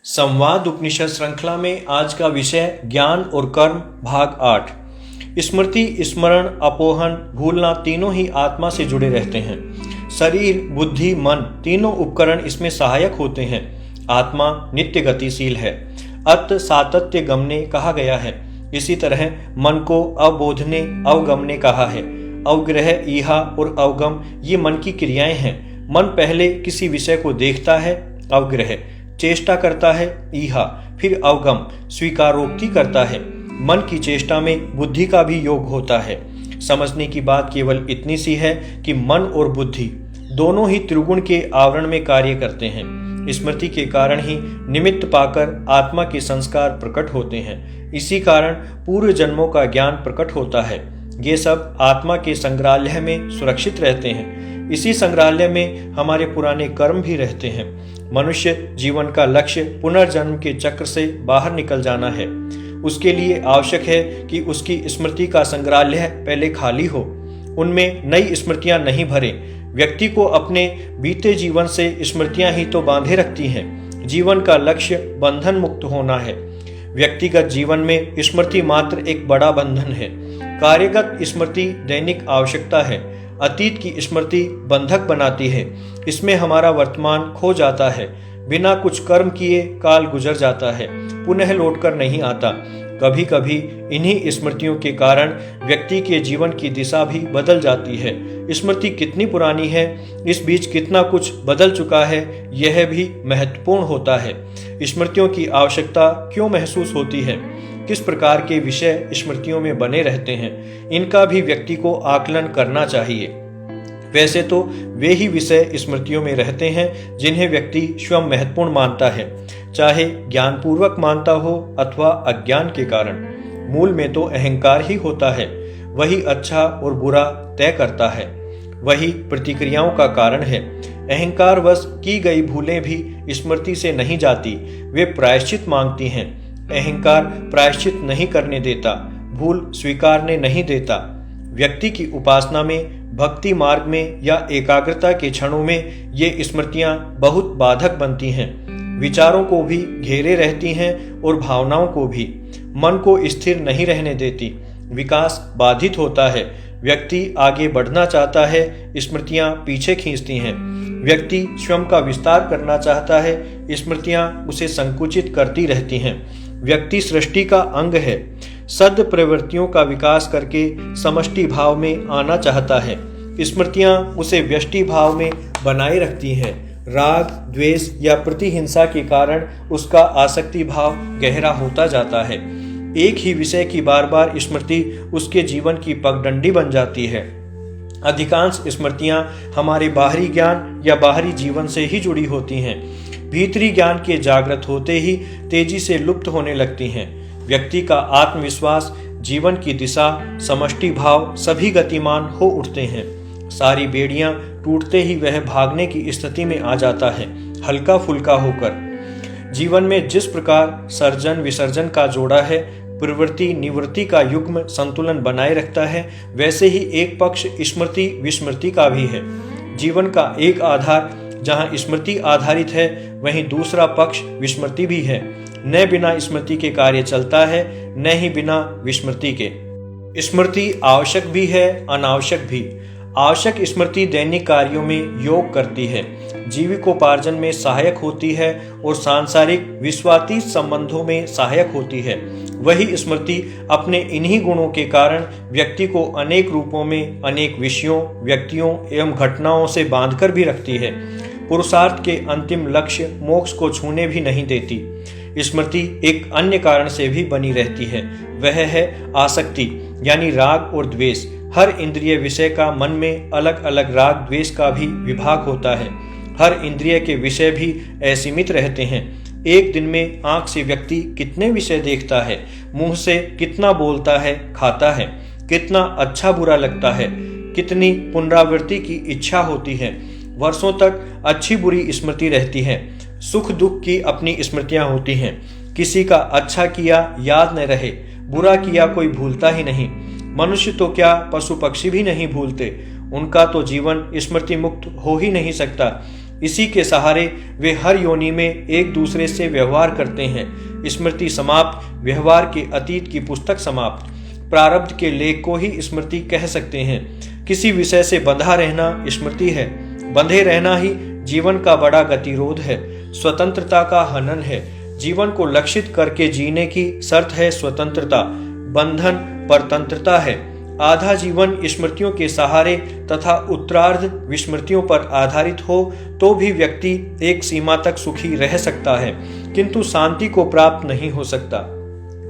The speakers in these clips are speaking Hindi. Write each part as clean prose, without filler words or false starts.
संवाद उपनिषद श्रृंखला में आज का विषय ज्ञान और कर्म भाग 8। स्मृति, स्मरण, अपोहन, भूलना तीनों ही आत्मा से जुड़े रहते हैं। शरीर, बुद्धि, मन तीनों उपकरण इसमें सहायक होते हैं। आत्मा नित्य गतिशील है। अत सातत्य गमने कहा गया है। इसी तरह मन को अवबोधने, अवगमने कहा है। अवग्रह, ईहा और अवगम ये मन की क्रियाएं हैं। मन पहले किसी विषय को देखता है, अवग्रह, चेष्टा करता है, ईहा, फिर अवगम, स्वीकारोक्ति करता है। मन की चेष्टा में बुद्धि का भी योग होता है। समझने की बात केवल इतनी सी है कि मन और बुद्धि दोनों ही त्रिगुण के आवरण में कार्य करते हैं। स्मृति के कारण ही निमित्त पाकर आत्मा के संस्कार प्रकट होते हैं। इसी कारण पूर्व जन्मों का ज्ञान प्रकट होता है। ये सब आत्मा के संग्रहालय में सुरक्षित रहते हैं। इसी संग्रहालय में हमारे पुराने कर्म भी रहते हैं। मनुष्य जीवन का लक्ष्य पुनर्जन्म के चक्र से बाहर निकल जाना है। उसके लिए आवश्यक है कि उसकी स्मृति का संग्रहालय पहले खाली हो, उनमें नई स्मृतियां नहीं भरे। व्यक्ति को अपने बीते जीवन से स्मृतियां ही तो बांधे रखती हैं। जीवन का लक्ष्य बंधन मुक्त होना है। व्यक्तिगत जीवन में स्मृति मात्र एक बड़ा बंधन है। कार्यगत स्मृति दैनिक आवश्यकता है। अतीत की स्मृति बंधक बनाती है। इसमें हमारा वर्तमान खो जाता है। बिना कुछ कर्म किए काल गुजर जाता है, पुनः लौटकर नहीं आता। कभी कभी इन्हीं स्मृतियों के कारण व्यक्ति के जीवन की दिशा भी बदल जाती है। स्मृति कितनी पुरानी है, इस बीच कितना कुछ बदल चुका है, यह भी महत्वपूर्ण होता है। स्मृतियों की आवश्यकता क्यों महसूस होती है, किस प्रकार के विषय स्मृतियों में बने रहते हैं, इनका भी व्यक्ति को आकलन करना चाहिए। वैसे तो वे ही विषय स्मृतियों में रहते हैं जिन्हें व्यक्ति स्वयं महत्वपूर्ण मानता है, चाहे ज्ञानपूर्वक मानता हो अथवा अज्ञान के कारण। मूल में तो अहंकार ही होता है। वही अच्छा और बुरा तय करता है, वही प्रतिक्रियाओं का कारण है। अहंकार वश की गई भूलें भी स्मृति से नहीं जाती, वे प्रायश्चित मांगती हैं। अहंकार प्रायश्चित नहीं करने देता, भूल स्वीकारने नहीं देता। व्यक्ति की उपासना में, भक्ति मार्ग में या एकाग्रता के क्षणों में ये स्मृतियां बहुत बाधक बनती हैं। विचारों को भी घेरे रहती हैं और भावनाओं को भी। मन को स्थिर नहीं रहने देती। विकास बाधित होता है। व्यक्ति आगे बढ़ना चाहता है, स्मृतियां पीछे खींचती हैं। व्यक्ति स्वयं का विस्तार करना चाहता है, स्मृतियां उसे संकुचित करती रहती हैं। व्यक्ति सृष्टि का अंग है। सद प्रवृत्तियों का विकास करके समष्टि भाव में आना चाहता है। स्मृतियां उसे व्यष्टि भाव में बनाए रखती हैं। राग, द्वेष या प्रतिहिंसा के कारण उसका आसक्ति भाव गहरा होता जाता है। एक ही विषय की बार बार स्मृति उसके जीवन की पगडंडी बन जाती है। अधिकांश स्मृतियां हमारे बाहरी ज्ञान या बाहरी जीवन से ही जुड़ी होती हैं। भीतरी ज्ञान के जागृत होते ही तेजी से लुप्त होने लगती हैं। व्यक्ति का आत्मविश्वास, जीवन की दिशा, समष्टि भाव सभी गतिमान हो उठते हैं। सारी बेड़ियां टूटते ही वह भागने की स्थिति में आ जाता है, हल्का फुल्का होकर। जीवन में जिस प्रकार सर्जन विसर्जन का जोड़ा है, प्रवृत्ति निवृत्ति का युग्म संतुलन बनाए रखता है, वैसे ही एक पक्ष स्मृति विस्मृति का भी है। जीवन का एक आधार जहाँ स्मृति आधारित है, वहीं दूसरा पक्ष विस्मृति भी है। न बिना स्मृति के कार्य चलता है, न ही बिना विस्मृति के। स्मृति आवश्यक भी है, अनावश्यक भी। आवश्यक स्मृति दैनिक कार्यों में योग करती है, जीविकोपार्जन में सहायक होती है और सांसारिक विश्वातीत संबंधों में सहायक होती है। वही स्मृति अपने इन्हीं गुणों के कारण व्यक्ति को अनेक रूपों में, अनेक विषयों, व्यक्तियों एवं घटनाओं से बांधकर भी रखती है। पुरुषार्थ के अंतिम लक्ष्य मोक्ष को छूने भी नहीं देती। स्मृति एक अन्य कारण से भी बनी रहती है, वह है आसक्ति यानी राग और द्वेष। हर इंद्रिय विषय का मन में अलग अलग राग द्वेष का भी विभाग होता है। हर इंद्रिय के विषय भी असीमित रहते हैं। एक दिन में आंख से व्यक्ति कितने विषय देखता है, मुंह से कितना बोलता है, खाता है, कितना अच्छा बुरा लगता है, कितनी पुनरावृत्ति की इच्छा होती है। वर्षों तक अच्छी बुरी स्मृति रहती है। सुख दुख की अपनी स्मृतियां होती हैं। किसी का अच्छा किया याद न रहे, बुरा किया कोई भूलता ही नहीं। मनुष्य तो क्या, पशु पक्षी भी नहीं भूलते। उनका तो जीवन स्मृति मुक्त हो ही नहीं सकता। इसी के सहारे वे हर योनि में एक दूसरे से व्यवहार करते हैं। स्मृति समाप्त, व्यवहार के अतीत की पुस्तक समाप्त। प्रारब्ध के लेख को ही स्मृति कह सकते हैं। किसी विषय से बंधा रहना स्मृति है। बंधे रहना ही जीवन का बड़ा गतिरोध है, स्वतंत्रता का हनन है। जीवन को लक्षित करके जीने की शर्त है स्वतंत्रता, बंधन परतंत्रता है। आधा जीवन स्मृतियों के सहारे तथा उत्तरार्ध विस्मृतियों पर आधारित हो तो भी व्यक्ति एक सीमा तक सुखी रह सकता है, किंतु शांति को प्राप्त नहीं हो सकता।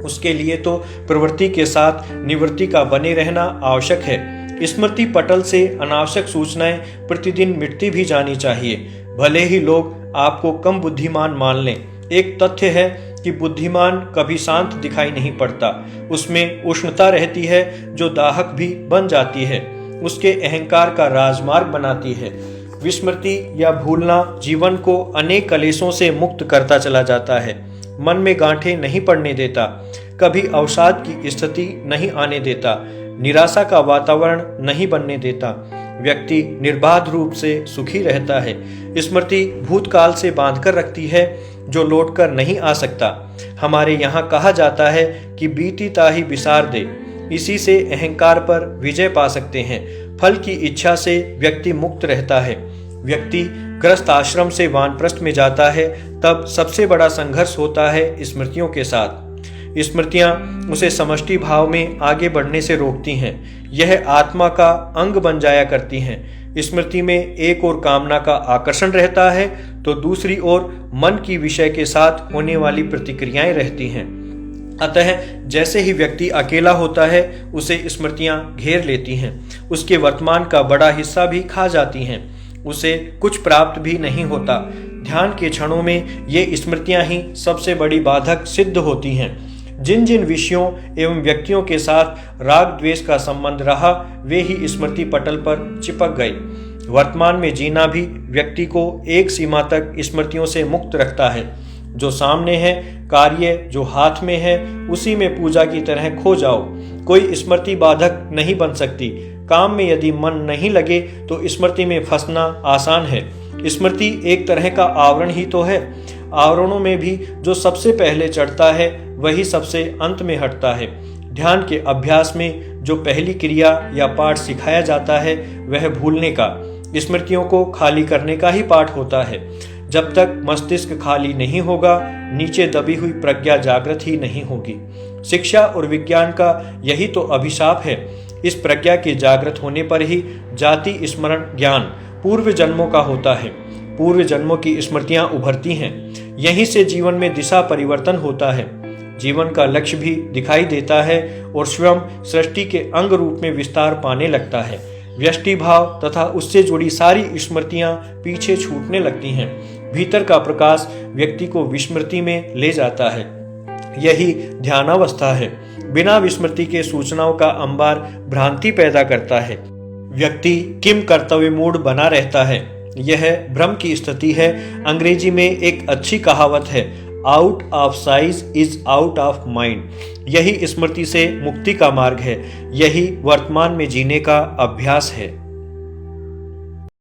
उसके लिए तो प्रवृत्ति के साथ निवृत्ति का बने रहना आवश्यक है। स्मृति पटल से अनावश्यक सूचनाएं प्रतिदिन मिटती भी जानी चाहिए, भले ही लोग आपको कम बुद्धिमान मान लें। एक तथ्य है कि बुद्धिमान कभी शांत दिखाई नहीं पड़ता, उसमें उष्णता रहती है जो दाहक भी बन जाती है, उसके अहंकार का राजमार्ग बनाती है। विस्मृति या भूलना जीवन को अनेक कलेशों से मुक्त करता चला जाता है, मन में गांठें नहीं पड़ने देता, कभी अवसाद की स्थिति नहीं आने देता, निराशा का वातावरण नहीं बनने देता। व्यक्ति निर्बाध रूप से सुखी रहता है। स्मृति भूतकाल से बांधकर रखती है जो लौटकर नहीं आ सकता। हमारे यहाँ कहा जाता है कि बीती ताही बिसार दे, इसी से अहंकार पर विजय पा सकते हैं। फल की इच्छा से व्यक्ति मुक्त रहता है। व्यक्ति ग्रस्त आश्रम से वानप्रस्थ में जाता है, तब सबसे बड़ा संघर्ष होता है स्मृतियों के साथ। स्मृतियां उसे समष्टि भाव में आगे बढ़ने से रोकती हैं। यह आत्मा का अंग बन जाया करती हैं। स्मृति में एक ओर कामना का आकर्षण रहता है तो दूसरी ओर मन की विषय के साथ होने वाली प्रतिक्रियाएं रहती हैं। अतः जैसे ही व्यक्ति अकेला होता है उसे स्मृतियां घेर लेती हैं, उसके वर्तमान का बड़ा हिस्सा भी खा जाती हैं, उसे कुछ प्राप्त भी नहीं होता। ध्यान के क्षणों में ये स्मृतियां ही सबसे बड़ी बाधक सिद्ध होती हैं। जिन जिन विषयों एवं व्यक्तियों के साथ राग द्वेष का संबंध रहा वे ही स्मृति पटल पर चिपक गए। वर्तमान में जीना भी व्यक्ति को एक सीमा तक स्मृतियों से मुक्त रखता है। जो सामने है, कार्य जो हाथ में है, उसी में पूजा की तरह खो जाओ। कोई स्मृति बाधक नहीं बन सकती। काम में यदि मन नहीं लगे तो स्मृति में फंसना आसान है। स्मृति एक तरह का आवरण ही तो है। आवरणों में भी जो सबसे पहले चढ़ता है वही सबसे अंत में हटता है। ध्यान के अभ्यास में जो पहली क्रिया या पाठ सिखाया जाता है वह भूलने का, स्मृतियों को खाली करने का ही पाठ होता है। जब तक मस्तिष्क खाली नहीं होगा, नीचे दबी हुई प्रज्ञा जागृत ही नहीं होगी। शिक्षा और विज्ञान का यही तो अभिशाप है। इस प्रज्ञा के जागृत होने पर ही जाति स्मरण ज्ञान पूर्व जन्मों का होता है। पूर्व जन्मों की स्मृतियां उभरती हैं। यहीं से जीवन में दिशा परिवर्तन होता है। जीवन का लक्ष्य भी दिखाई देता है और स्वयं सृष्टि के अंग रूप में विस्तार पाने लगता है। व्यष्टि भाव तथा उससे जुड़ी सारी स्मृतियां पीछे छूटने लगती हैं। भीतर का प्रकाश व्यक्ति को विस्मृति में ले जाता है। यही ध्यानावस्था है। बिना विस्मृति के सूचनाओं का अंबार भ्रांति पैदा करता है। व्यक्ति किम कर्तव्य मूड बना रहता है। यह भ्रम की स्थिति है। अंग्रेजी में एक अच्छी कहावत है, out of size is out of mind. यही स्मृति से मुक्ति का मार्ग है। यही वर्तमान में जीने का अभ्यास है।